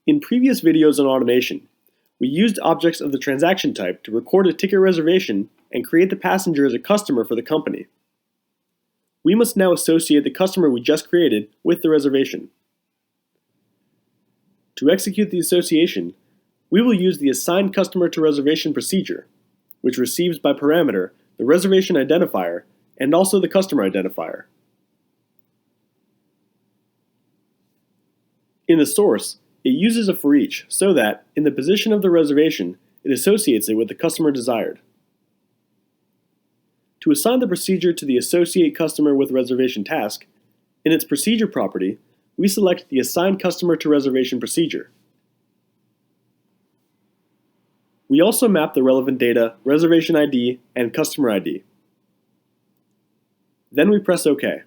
In previous videos on automation, we used objects of the transaction type to record a ticket reservation and create the passenger as a customer for the company. We must now associate the customer we just created with the reservation. To execute the association, we will use the Assign Customer to Reservation procedure, which receives by parameter the reservation identifier and also the customer identifier. In the source, it uses a for each so that, in the position of the reservation, it associates it with the customer desired. To assign the procedure to the Associate Customer with Reservation task, in its procedure property, we select the Assign Customer to Reservation procedure. We also map the relevant data, reservation ID, and customer ID. Then we press OK.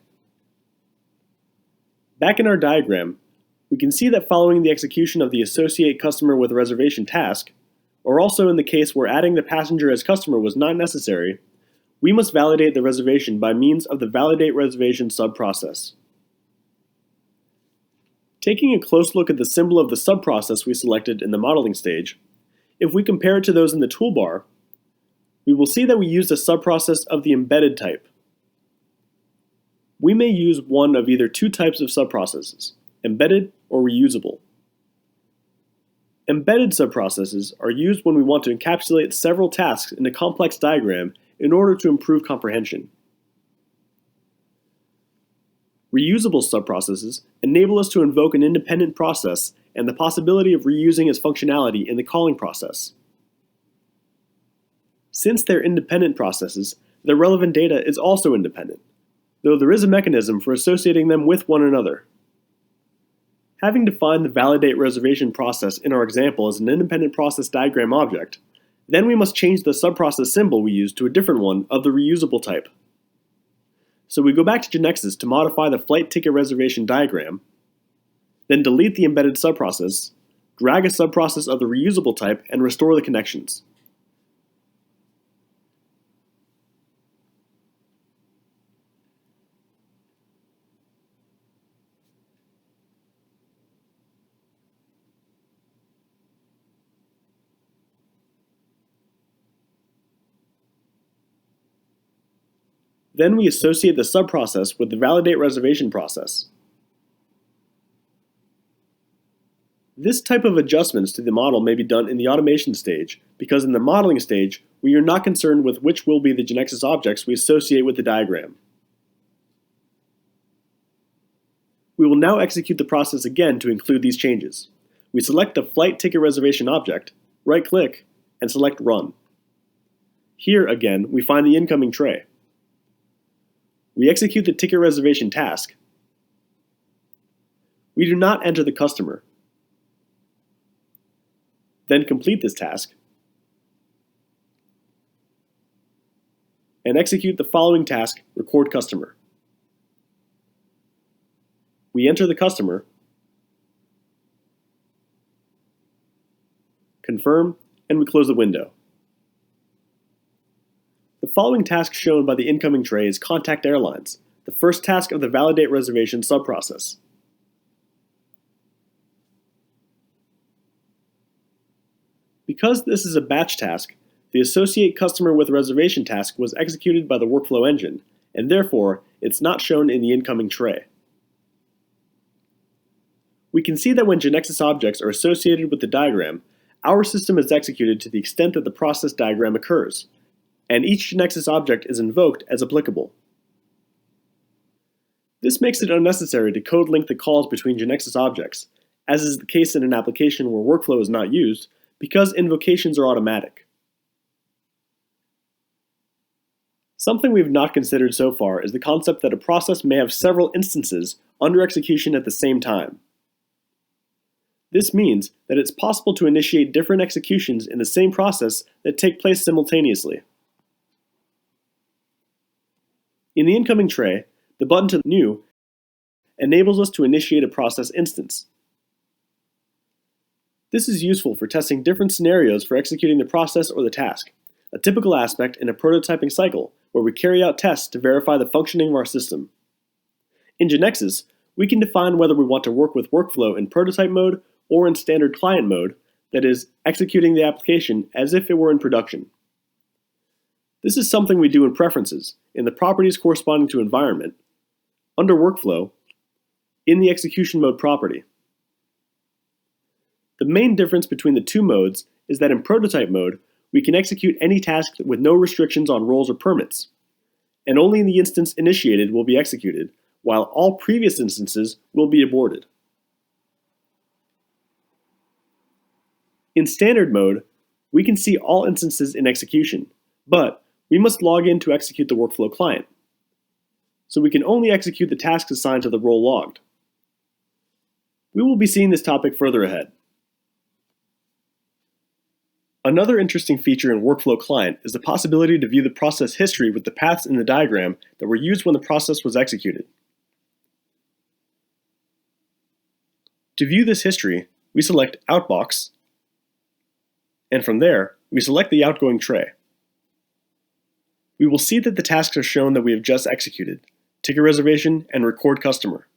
Back in our diagram, we can see that following the execution of the Associate Customer with Reservation task, or also in the case where adding the passenger as customer was not necessary, we must validate the reservation by means of the Validate Reservation subprocess. Taking a close look at the symbol of the subprocess we selected in the modeling stage, if we compare it to those in the toolbar, we will see that we used a subprocess of the embedded type. We may use one of either two types of subprocesses, embedded or reusable. Embedded subprocesses are used when we want to encapsulate several tasks in a complex diagram in order to improve comprehension. Reusable subprocesses enable us to invoke an independent process and the possibility of reusing its functionality in the calling process. Since they're independent processes, the relevant data is also independent, though there is a mechanism for associating them with one another. Having defined the Validate Reservation process in our example as an independent process diagram object, then we must change the subprocess symbol we use to a different one of the reusable type. So we go back to GeneXus to modify the flight ticket reservation diagram, then delete the embedded subprocess, drag a subprocess of the reusable type, and restore the connections. Then we associate the subprocess with the Validate Reservation process. This type of adjustments to the model may be done in the automation stage, because in the modeling stage, we are not concerned with which will be the GeneXus objects we associate with the diagram. We will now execute the process again to include these changes. We select the flight ticket reservation object, right-click, and select Run. Here, again, we find the incoming tray. We execute the ticket reservation task. We do not enter the customer. Then complete this task, and execute the following task, Record Customer. We enter the customer, confirm, and we close the window. The following task shown by the incoming tray is Contact Airlines, the first task of the Validate Reservation subprocess. Because this is a batch task, the Associate Customer with Reservation task was executed by the workflow engine, and therefore, it's not shown in the incoming tray. We can see that when GeneXus objects are associated with the diagram, our system is executed to the extent that the process diagram occurs, and each GeneXus object is invoked as applicable. This makes it unnecessary to code link the calls between GeneXus objects, as is the case in an application where workflow is not used, because invocations are automatic. Something we've not considered so far is the concept that a process may have several instances under execution at the same time. This means that it's possible to initiate different executions in the same process that take place simultaneously. In the incoming tray, the button to New enables us to initiate a process instance. This is useful for testing different scenarios for executing the process or the task, a typical aspect in a prototyping cycle where we carry out tests to verify the functioning of our system. In GeneXus, we can define whether we want to work with workflow in prototype mode or in standard client mode, that is, executing the application as if it were in production. This is something we do in Preferences, in the properties corresponding to environment, under Workflow, in the execution mode property. The main difference between the two modes is that in prototype mode, we can execute any task with no restrictions on roles or permits, and only the instance initiated will be executed, while all previous instances will be aborted. In standard mode, we can see all instances in execution, but we must log in to execute the workflow client. So we can only execute the tasks assigned to the role logged. We will be seeing this topic further ahead. Another interesting feature in Workflow Client is the possibility to view the process history with the paths in the diagram that were used when the process was executed. To view this history, we select Outbox, and from there, we select the outgoing tray. We will see that the tasks are shown that we have just executed: ticket reservation and record customer.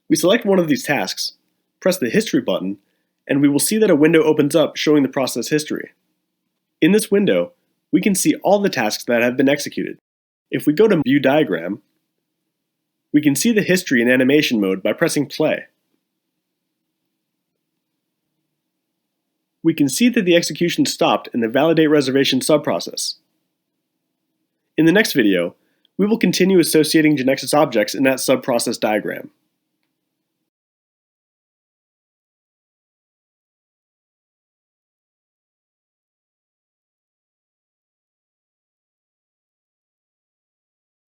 We select one of these tasks, press the History button, and we will see that a window opens up showing the process history. In this window, we can see all the tasks that have been executed. If we go to View Diagram, we can see the history in animation mode by pressing play. We can see that the execution stopped in the Validate Reservation subprocess. In the next video, we will continue associating GeneXus objects in that subprocess diagram.